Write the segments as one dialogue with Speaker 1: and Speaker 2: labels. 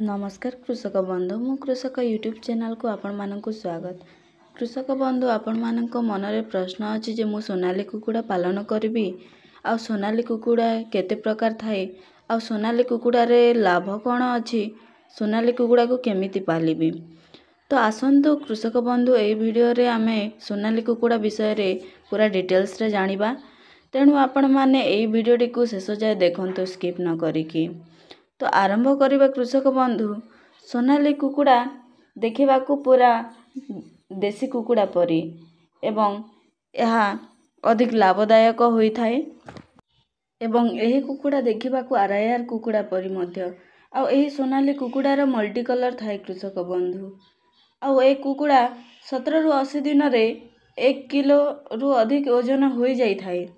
Speaker 1: नमस्कार कृषक बंधु मु कृषक यूट्यूब चैनल को आपण मानक स्वागत। कृषक बंधु आपण मानक मनरे प्रश्न अच्छी जे मु सोनाली कुकुड़ा पालन करी आ सोनाली कुकुड़ा केते प्रकार थाए आ सोनाली कुकुड़ा रे लाभ कौन अच्छी सोनाली कुकुड़ा को केमिति पालिबी। तो आसंतु कृषक बंधु ए वीडियो रे आमे सोनाली कुकुड़ा विषय रे पूरा डिटेल्स रे जानिबा। तेणु आपण माने ए वीडियो को शेष जाए देखंतु स्किप न करिकी। तो आरंभ करबा कृषक बंधु सोनाली कुकुड़ा देखा पूरा देसी कुकुड़ा परी एवं यह अधिक लाभदायक होइथाए एवं एही कुकुड़ा देखा आरआईआर कुकुड़ा परी मध्य आ एही सोनाली कुकुड़ार मल्टी कलर थाए कृषक बंधु आ ए कुकुड़ा 17 रु 80 दिन रे 1 किलो रु अधिक ओजन हो जाई थाए।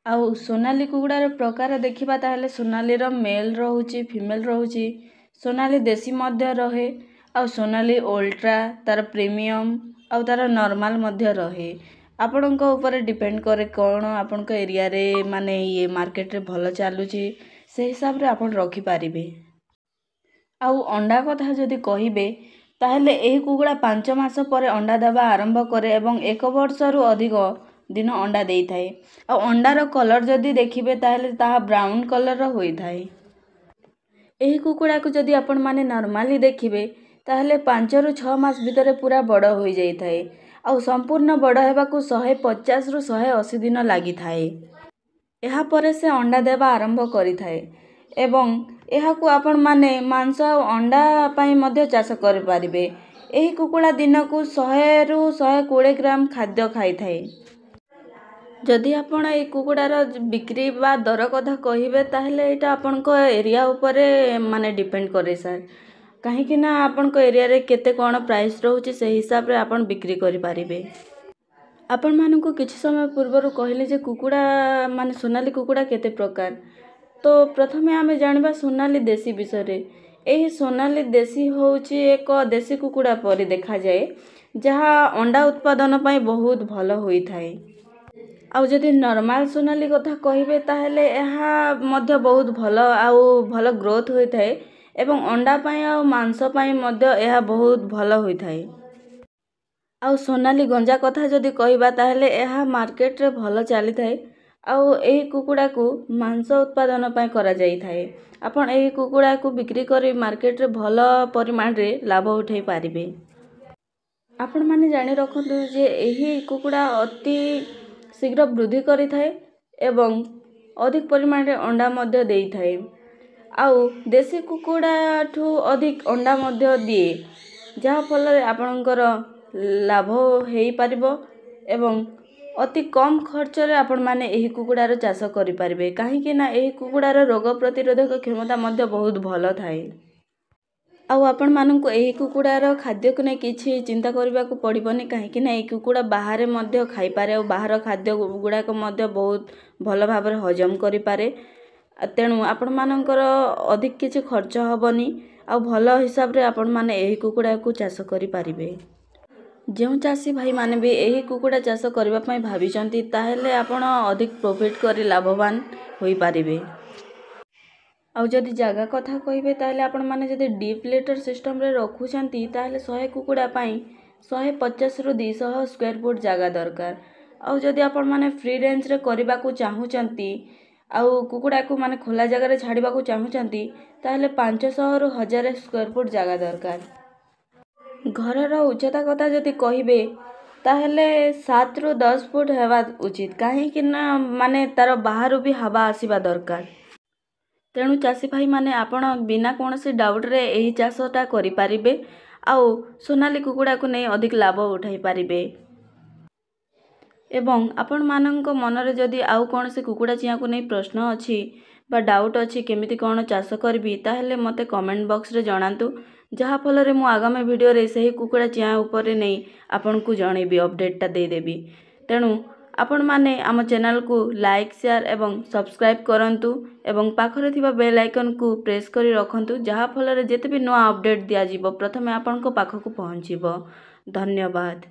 Speaker 1: आउ सोनाली कुकुड़ार प्रकार देखिबा ताहले सोनाली रो मेल रहउची फीमेल रहउची सोनाली देसी मध्य रहे आउ सोनाली अल्ट्रा तार प्रीमियम आउ तार नॉर्मल मध्य रहे। आपणक ऊपर डिपेंड करे कौन आपणक एरिया रे माने ये मार्केट रे भल चलुची से हिसाब रे आपण रखि पारिबे। आउ अंडा कथा जदि कहिबे ताहले एही कुकुड़ा 5 मास पर अंडा देबा आरंभ करे एवं 1 वर्ष रु अधिक दिन अंडा देई थाए। आ अंडार कलर जदि देखिबे ताहले ताहा ब्राउन कलर होई थाए। एही कुकुड़ा को जदि आपण माने नॉर्मली देखिबे ताहले 5 रु 6 मास भितर पूरा बड़ होई जाई थाए आ संपूर्ण बड़ हेबा को 150 रु 180 दिन लागि थाए। एहा परे से अंडा देबा आरंभ करि थाए एवं एहा को आपण माने मांस आ अंडा पई मध्य चाष कर पारिबे। एही कुकुड़ा दिन को 100 रु 120 ग्राम खाद्य खाई थाए। जदि आपण ए कुकुड़ार बिक्री बा दर कथा कहिबे ताहले एटा आपणक एरिया उपरे माने डिपेंड करे सर कहीं कि ना आपणक एरिया रे केते कोन प्राइस रहउची से हिसाब रे आपण बिक्री करि पारिबे। आपण मानकु किछि समय पूर्वरु कहले जे कुकुड़ा माने सोनाली कुकुड़ा केते प्रकार। तो प्रथमे आमे जानिबा सोनाली देसी विषय रे। एही सोनाली देसी होउची एक देसी कुकुड़ा परि देखा जाए जहा अंडा उत्पादन पई बहुत भलो होई थाए। आउ जदि नॉर्मल सोनाली कथा कहिबे ताहले एहा मध्य बहुत भलो आउ भलो ग्रोथ होई थाए एवं अंडा पई आउ मांस पई मध्य एहा बहुत भलो होई थाए। आउ सोनाली गंजा कथा जदि कहिबा ताहले एहा मार्केट रे भलो चली थाए आउ एही कुकुड़ा को मांस उत्पादन पई करा जाई थाए। आपण एही कुकुड़ा को बिक्री करी मार्केट रे भलो परिमाण रे लाभ उठाई पारिबे। आपण माने जानि रखंतु जे एही कुकुड़ा अति शीघ्र वृद्धि करि थाए एवं अधिक परिमाण रे अंडा मध्य देई थाए। आउ देसी कुकुड़ा ठू अधिक अंडा मध्य दिए जहा फल रे आपणकर लाभ हेई पारिबो एवं अति कम खर्च रे आपण माने एही कुकुड़ार चाष करि पारिबे। काहे कि ना एही कुकुड़ार रोग प्रतिरोधक क्षमता मध्य बहुत भलो थाए। आउ आपण माननको एही कुकुड़ार खाद्य को नै किछि चिंता करबा को पड़िबोनी काहे कि ना एही कुकुड़ा बाहर मध्य खाई पारे और बाहर खाद्य गुडा को मध्य बहुत भलो भाबरे हजम करि पारे। तेणु आपण मानकर अधिक किछि खर्च हबनी आ भलो हिसाब रे आपण माने एही कुकुड़ा को चाष करि पारिबे। जेउ चासी भाई माने भी एही कुकुड़ा चाष करबा पई भाबिचंती ताहेले आपण अधिक प्रॉफिट करी लाभवान होई पारिबे। आउ जदि जागा कथा कहिबे ताहले आपण माने जदि डीप लिटर सिस्टम रे रखुचंती ताहले 100 कुकुड़ा पई 150 रु 200 स्क्वायर फुट जागा दरकार। आउ जदि आपण माने फ्री रेंज रे करबा को चाहुचंती आउ कुकुड़ा को माने खोला जगह रे छाड़ीबा को चाहुचंती ताहले 500 रु 1000 स्क्वायर फुट जागा दरकार। घरर उच्चता कथा जदि कहिबे ताहले 7 रु 10 फुट हेबा उचित काहे कि ना माने तार बाहरु भी हवा आसीबा दरकार। तेणु चासी भाई माने आपण बिना कोनोसी डाउट रे एही चाषटा करि पारिबे आउ सोनाली कुकुड़ा को नै अधिक लाभ उठाई पारिबे। एवं आपण मानक मनरे जदि आउ कोनोसी कुकुड़ा चिया को नै प्रश्न अछि बा डाउट अछि केमिति कोन चाष करबी ताहले मते कमेंट बॉक्स रे जणांतु जहा फल रे मु आगामी वीडियो रे सही कुकुड़ा चिया ऊपर रे नै आपण को जणेबी अपडेटटा दे देबी। तेणु आपण माने आम चैनल को लाइक शेयर एवं सब्सक्राइब करंतु एवं पाखरे थिबा बेल आइकन को प्रेस करी रखंतु जहा फल रे जेते भी नया अपडेट दिया जिवो प्रथमे आपण को पाखकु पहुंचीबो। धन्यवाद।